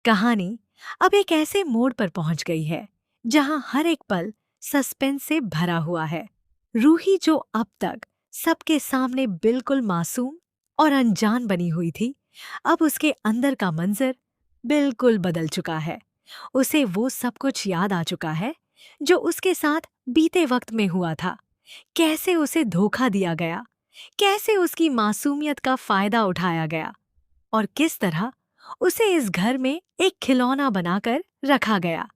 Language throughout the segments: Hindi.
कहानी अब एक ऐसे मोड़ पर पहुंच गई है जहां हर एक पल सस्पेंस से भरा हुआ है। रूही जो अब तक सबके सामने बिल्कुल मासूम और अनजान बनी हुई थी, अब उसके अंदर का मंजर बिल्कुल बदल चुका है। उसे वो सब कुछ याद आ चुका है जो उसके साथ बीते वक्त में हुआ था। कैसे उसे धोखा दिया गया, कैसे उसकी मासूमियत का फायदा उठाया गया और किस तरह उसे इस घर में एक खिलौना बनाकर रखा गया।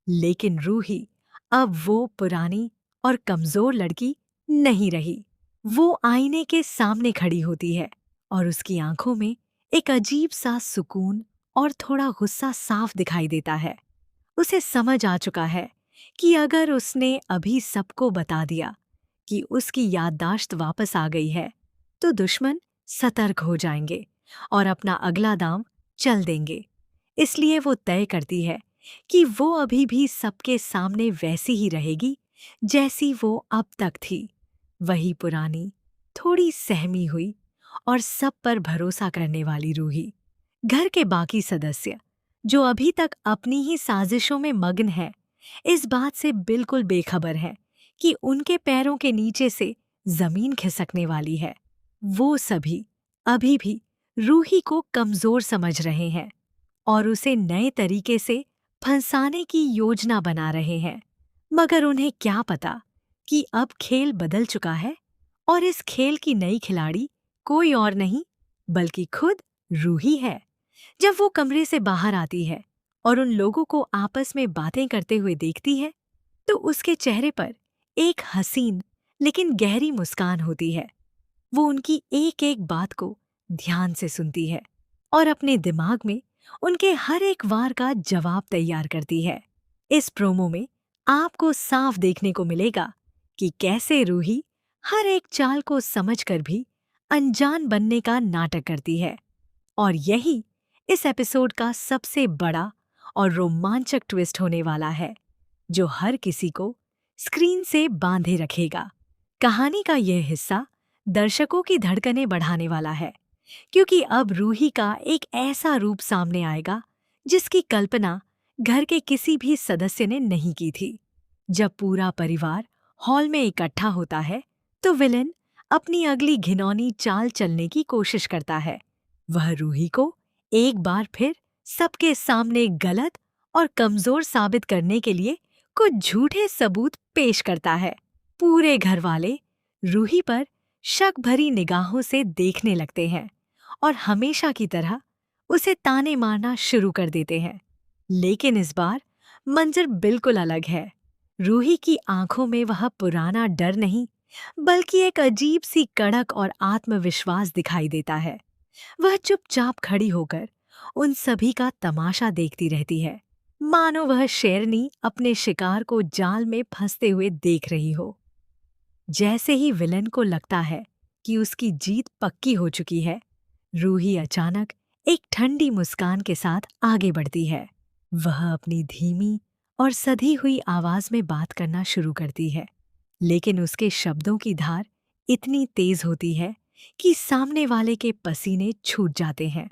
लेकिन रूही अब वो पुरानी और कमजोर लड़की नहीं रही। वो आईने के सामने खड़ी होती है और उसकी आंखों में एक अजीब सा सुकून और थोड़ा गुस्सा साफ दिखाई देता है। उसे समझ आ चुका है कि अगर उसने अभी सबको बता दिया कि उसकी याददाश्त वापस आ गई है, तो दुश्मन सतर्क हो जाएंगे और अपना अगला दांव चल देंगे। इसलिए वो तय करती है कि वो अभी भी सबके सामने वैसी ही रहेगी जैसी वो अब तक थी। वही पुरानी, थोड़ी सहमी हुई और सब पर भरोसा करने वाली रूही। घर के बाकी सदस्य, जो अभी तक अपनी ही साजिशों में मग्न हैं, इस बात से बिल्कुल बेखबर हैं कि उनके पैरों के नीचे से जमीन खिसकने वाली है। वो सभी अभी भी रूही को कमजोर समझ रहे हैं और उसे नए तरीके से फंसाने की योजना बना रहे हैं। मगर उन्हें क्या पता कि अब खेल बदल चुका है और इस खेल की नई खिलाड़ी कोई और नहीं बल्कि खुद रूही है। जब वो कमरे से बाहर आती है और उन लोगों को आपस में बातें करते हुए देखती है, तो उसके चेहरे पर एक हसीन लेकिन गहरी मुस्कान होती है। वो उनकी एक एक बात को ध्यान से सुनती है और अपने दिमाग में उनके हर एक वार का जवाब तैयार करती है। इस प्रोमो में आपको साफ देखने को मिलेगा कि कैसे रूही हर एक चाल को समझकर भी अनजान बनने का नाटक करती है। और यही इस एपिसोड का सबसे बड़ा और रोमांचक ट्विस्ट होने वाला है, जो हर किसी को स्क्रीन से बांधे रखेगा। कहानी का यह हिस्सा दर्शकों की धड़कनें बढ़ाने वाला है, क्योंकि अब रूही का एक ऐसा रूप सामने आएगा जिसकी कल्पना घर के किसी भी सदस्य ने नहीं की थी। जब पूरा परिवार हॉल में इकट्ठा होता है, तो विलेन अपनी अगली घिनौनी चाल चलने की कोशिश करता है। वह रूही को एक बार फिर सबके सामने गलत और कमजोर साबित करने के लिए कुछ झूठे सबूत पेश करता है। पूरे घर वाले रूही पर शक भरी निगाहों से देखने लगते हैं और हमेशा की तरह उसे ताने मारना शुरू कर देते हैं। लेकिन इस बार मंजर बिल्कुल अलग है। रूही की आंखों में वह पुराना डर नहीं, बल्कि एक अजीब सी कड़क और आत्मविश्वास दिखाई देता है। वह चुपचाप खड़ी होकर उन सभी का तमाशा देखती रहती है, मानो वह शेरनी अपने शिकार को जाल में फंसते हुए देख रही हो। जैसे ही विलन को लगता है कि उसकी जीत पक्की हो चुकी है, रूही अचानक एक ठंडी मुस्कान के साथ आगे बढ़ती है। वह अपनी धीमी और सधी हुई आवाज में बात करना शुरू करती है, लेकिन उसके शब्दों की धार इतनी तेज होती है कि सामने वाले के पसीने छूट जाते हैं।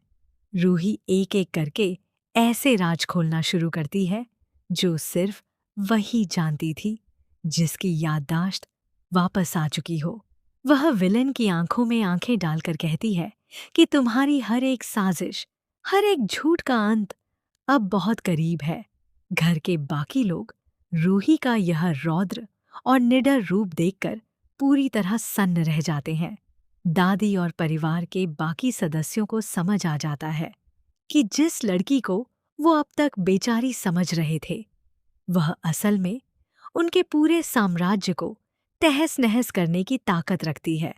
रूही एक एक करके ऐसे राज खोलना शुरू करती है जो सिर्फ वही जानती थी, जिसकी याददाश्त वापस आ चुकी हो। वह विलन की आंखों में आंखें डालकर कहती है कि तुम्हारी हर एक साजिश, हर एक झूठ का अंत अब बहुत करीब है। घर के बाकी लोग रूही का यह रौद्र और निडर रूप देखकर पूरी तरह सन्न रह जाते हैं। दादी और परिवार के बाकी सदस्यों को समझ आ जाता है कि जिस लड़की को वो अब तक बेचारी समझ रहे थे, वह असल में उनके पूरे साम्राज्य को तहस-नहस करने की ताकत रखती है।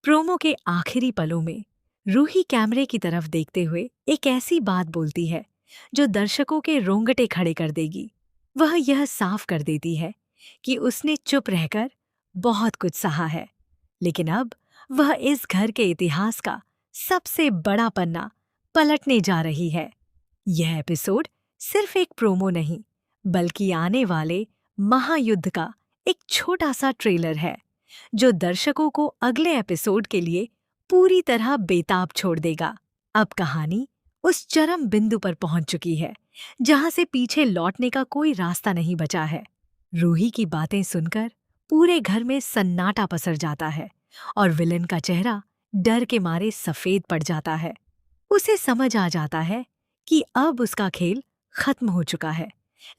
प्रोमो के आखिरी पलों में रूही कैमरे की तरफ देखते हुए एक ऐसी बात बोलती है जो दर्शकों के रोंगटे खड़े कर देगी। वह यह साफ कर देती है कि उसने चुप रहकर बहुत कुछ सहा है, लेकिन अब वह इस घर के इतिहास का सबसे बड़ा पन्ना पलटने जा रही है। यह एपिसोड सिर्फ एक प्रोमो नहीं, बल्कि आने वाले महायुद्ध का एक छोटा सा ट्रेलर है, जो दर्शकों को अगले एपिसोड के लिए पूरी तरह बेताब छोड़ देगा। अब कहानी उस चरम बिंदु पर पहुंच चुकी है जहां से पीछे लौटने का कोई रास्ता नहीं बचा है। रूही की बातें सुनकर पूरे घर में सन्नाटा पसर जाता है और विलन का चेहरा डर के मारे सफेद पड़ जाता है। उसे समझ आ जाता है कि अब उसका खेल खत्म हो चुका है,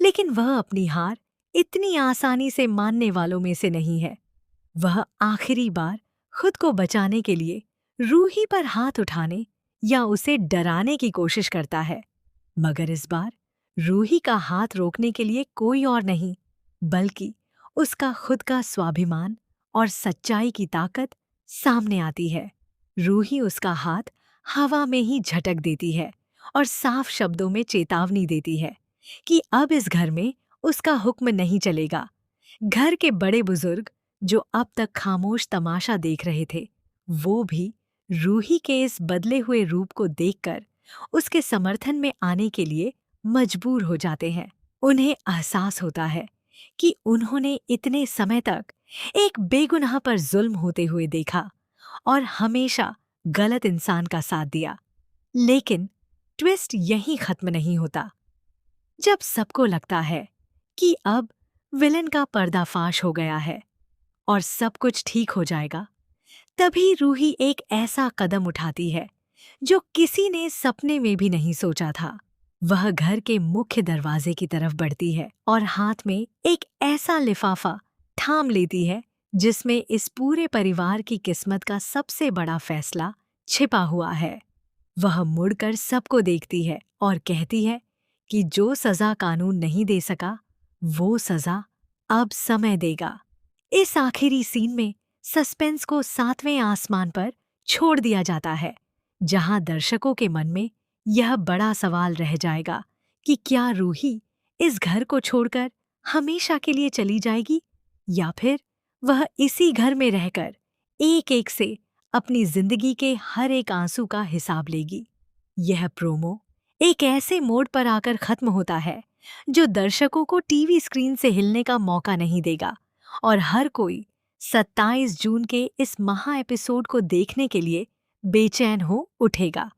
लेकिन वह अपनी हार इतनी आसानी से मानने वालों में से नहीं है। वह आखिरी बार खुद को बचाने के लिए रूही पर हाथ उठाने या उसे डराने की कोशिश करता है, मगर इस बार रूही का हाथ रोकने के लिए कोई और नहीं, बल्कि उसका खुद का स्वाभिमान और सच्चाई की ताकत सामने आती है। रूही उसका हाथ हवा में ही झटक देती है और साफ शब्दों में चेतावनी देती है कि अब इस घर में उसका हुक्म नहीं चलेगा। घर के बड़े बुजुर्ग जो अब तक खामोश तमाशा देख रहे थे, वो भी रूही के इस बदले हुए रूप को देखकर उसके समर्थन में आने के लिए मजबूर हो जाते हैं। उन्हें एहसास होता है कि उन्होंने इतने समय तक एक बेगुनाह पर जुल्म होते हुए देखा और हमेशा गलत इंसान का साथ दिया। लेकिन ट्विस्ट यहीं खत्म नहीं होता। जब सबको लगता है कि अब विलन का पर्दाफाश हो गया है और सब कुछ ठीक हो जाएगा, तभी रूही एक ऐसा कदम उठाती है जो किसी ने सपने में भी नहीं सोचा था। वह घर के मुख्य दरवाजे की तरफ बढ़ती है और हाथ में एक ऐसा लिफाफा थाम लेती है जिसमें इस पूरे परिवार की किस्मत का सबसे बड़ा फैसला छिपा हुआ है। वह मुड़कर सबको देखती है और कहती है कि जो सजा कानून नहीं दे सका, वो सजा अब समय देगा। इस आखिरी सीन में सस्पेंस को 7वें आसमान पर छोड़ दिया जाता है, जहां दर्शकों के मन में यह बड़ा सवाल रह जाएगा कि क्या रूही इस घर को छोड़कर हमेशा के लिए चली जाएगी, या फिर वह इसी घर में रहकर एक एक से अपनी जिंदगी के हर एक आंसू का हिसाब लेगी। यह प्रोमो एक ऐसे मोड़ पर आकर खत्म होता है जो दर्शकों को टीवी स्क्रीन से हिलने का मौका नहीं देगा और हर कोई 27 जून के इस महा एपिसोड को देखने के लिए बेचैन हो उठेगा।